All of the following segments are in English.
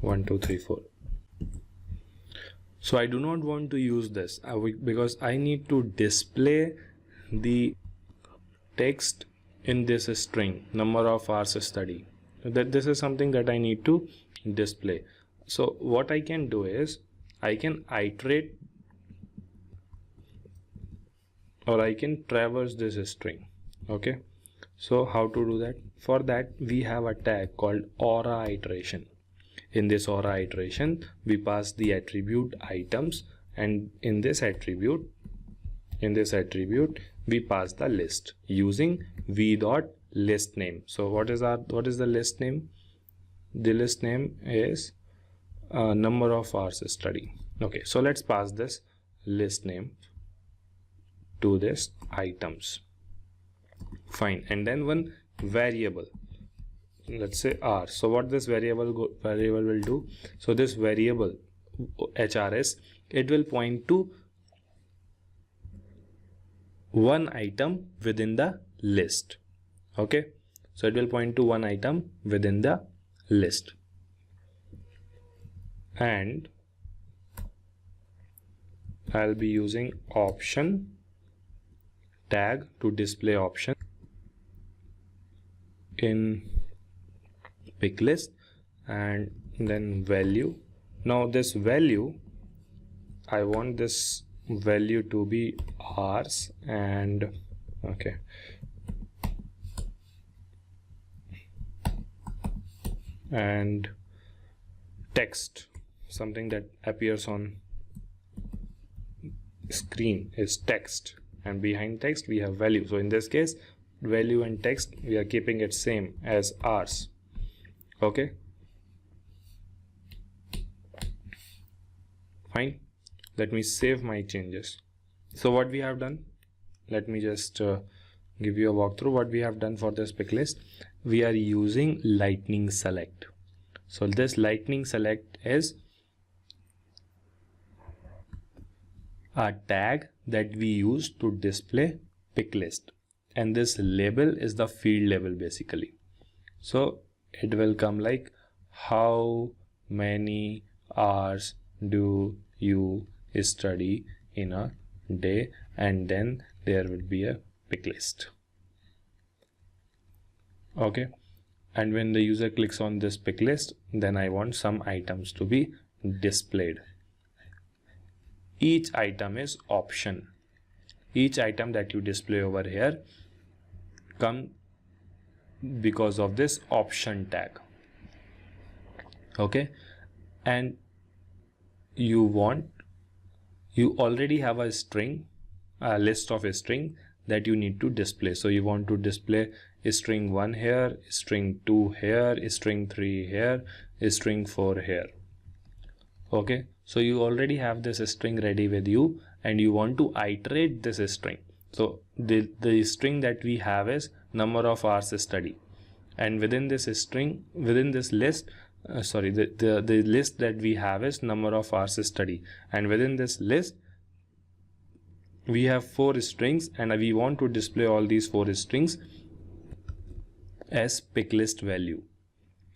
1 2 3 4. So I do not want to use this because I need to display the text in this string, number of hours study. That this is something that I need to display. So what I can do is I can iterate, or I can traverse this string. Okay, so how to do that? For that we have a tag called aura iteration. In this aura iteration we pass the attribute items, and in this attribute we pass the list using v dot list name. So what is the list name? The list name is number of hours study. Okay, so let's pass this list name to this items. Fine. And then one variable, let's say r. So what this variable will do? So this variable HRS, it will point to one item within the list. Okay, so it will point to one item within the list, and I'll be using option tag to display option in pick list, and then value. Now this value, I want this value to be hours, and okay, and text, something that appears on screen is text, and behind text we have value. So in this case, value and text, we are keeping it same as hours. Okay, fine. Let me save my changes. So what we have done, let me just give you a walkthrough. What we have done for this pick list, we are using lightning select. So this lightning select is a tag that we use to display pick list, and this label is the field label basically. So it will come like, how many hours do you study in a day, and then there will be a pick list. Okay, and when the user clicks on this pick list, then I want some items to be displayed. Each item is option. Each item that you display over here come because of this option tag. Okay, and you already have a string, a list of a string that you need to display. So you want to display string 1 here, string 2 here, string 3 here, string 4 here. Okay, so you already have this string ready with you, and you want to iterate this string. So the string that we have is number of hours study, and within this string, within this list, the list that we have is number of hours study, and within this list we have 4 strings, and we want to display all these 4 strings as pick list value.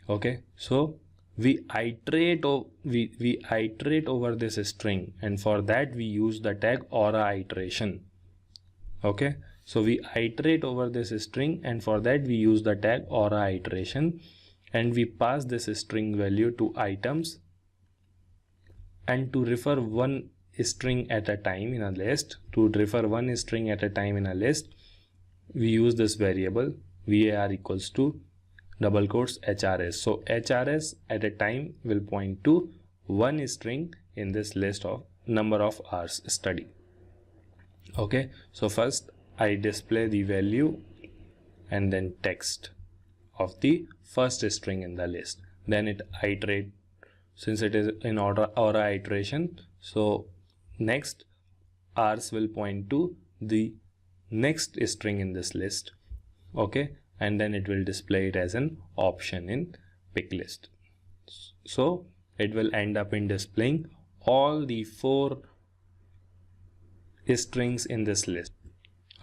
Okay, so we iterate over this string, and for that we use the tag aura iteration. Okay, so we iterate over this string, and for that we use the tag aura iteration, and we pass this string value to items, and to refer one string at a time in a list, we use this variable var equals to double quotes HRS. So HRS at a time will point to one string in this list of number of hours study. Okay, so first I display the value and then text of the first string in the list, then it iterate, since it is in aura iteration, so next hours will point to the next string in this list. Okay, and then it will display it as an option in pick list. So it will end up in displaying all the 4 strings in this list.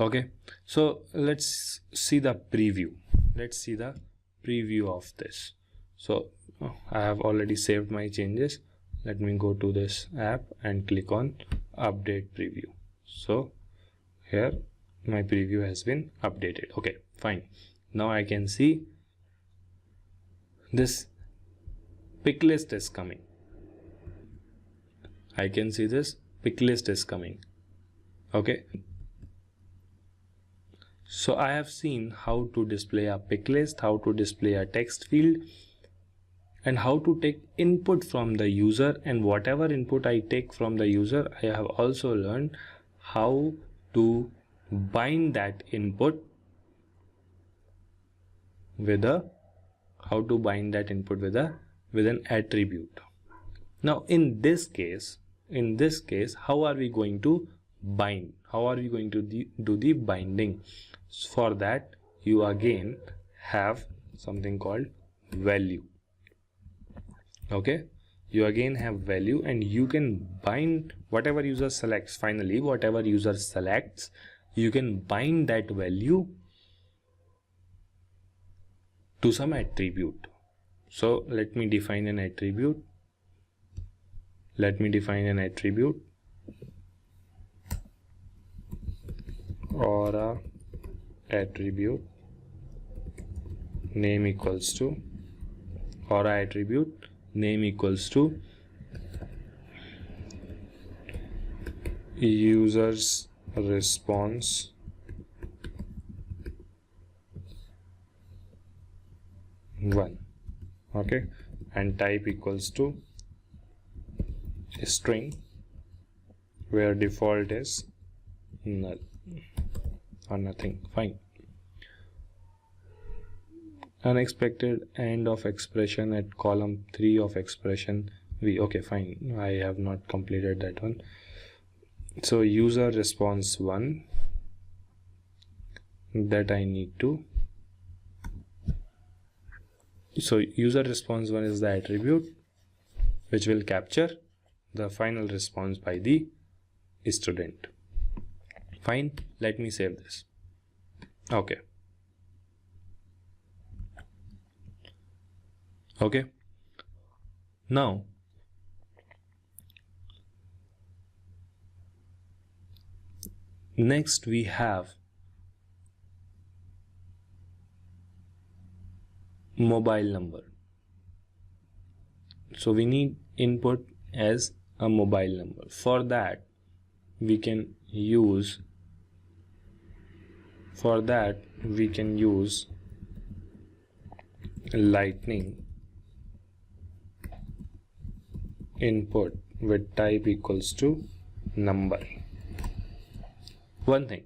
Okay, so let's see the preview. Let's see the preview of this. So I have already saved my changes. Let me go to this app and click on update preview. So here my preview has been updated. Okay, fine. Now I can see this pick list is coming. I can see this pick list is coming. Okay. So I have seen how to display a pick list, how to display a text field, and how to take input from the user, and whatever input I take from the user, I have also learned how to bind that input with an attribute. Now in this case, how are we going to bind? How are we going to do the binding? For that, you again have something called value. Okay, you again have value, and you can bind whatever user selects. Finally, whatever user selects, you can bind that value to some attribute. So let me define an attribute. Aura attribute name equals to Aura attribute name equals to user's response one. Okay, and type equals to string, where default is null or nothing. Fine. Unexpected end of expression at column 3 of expression v. Okay, fine, I have not completed that one. So user response 1, that I need to. So user response 1 is the attribute which will capture the final response by the student. Fine, let me save this. Okay. Now next we have mobile number. So we need input as a mobile number. For that we can use lightning input with type equals to number. One thing,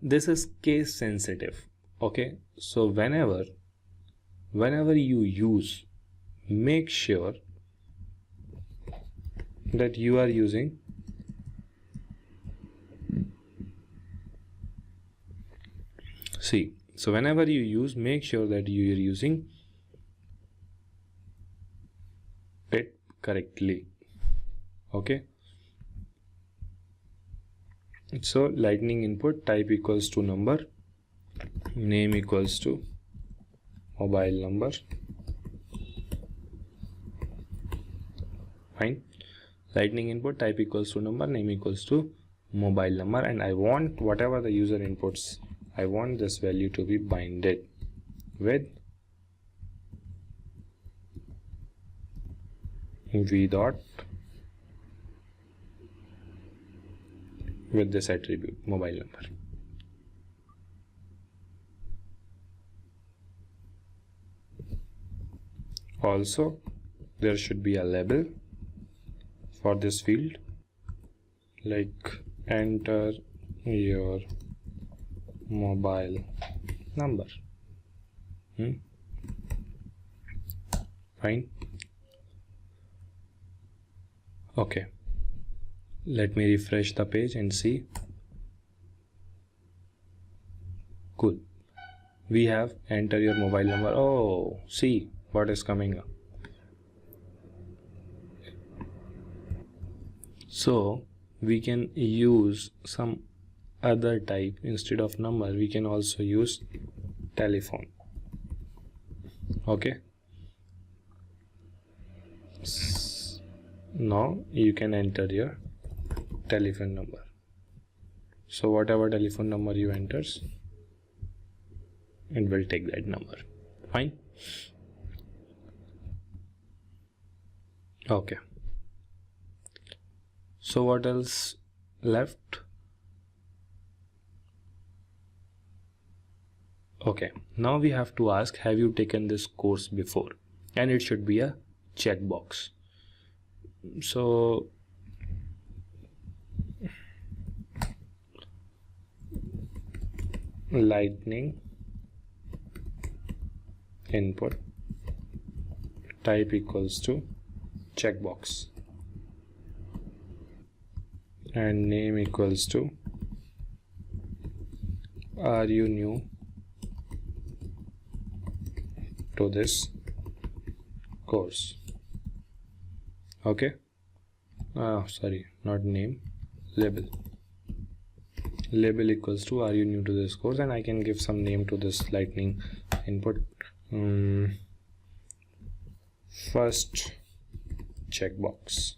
this is case sensitive. Okay, so whenever you use, make sure that you are using so whenever you use, make sure that you are using it correctly. Okay, so lightning input type equals to number, name equals to mobile number. Fine, lightning input type equals to number, name equals to mobile number, and I want whatever the user inputs, I want this value to be binded with v dot with this attribute mobile number. Also there should be a label for this field, like enter your mobile number. Fine. Okay, let me refresh the page and see. Cool, we have enter your mobile number. Oh, see what is coming up. So we can use some other type. Instead of number, we can also use telephone. Okay, Now you can enter your telephone number. So whatever telephone number you enters, it will take that number. Fine. Okay. So what else left? Okay, now we have to ask, have you taken this course before? And it should be a checkbox. So lightning input type equals to checkbox and name equals to are you new to this course? Okay, sorry, not name, label equals to are you new to this course, and I can give some name to this lightning input. First checkbox.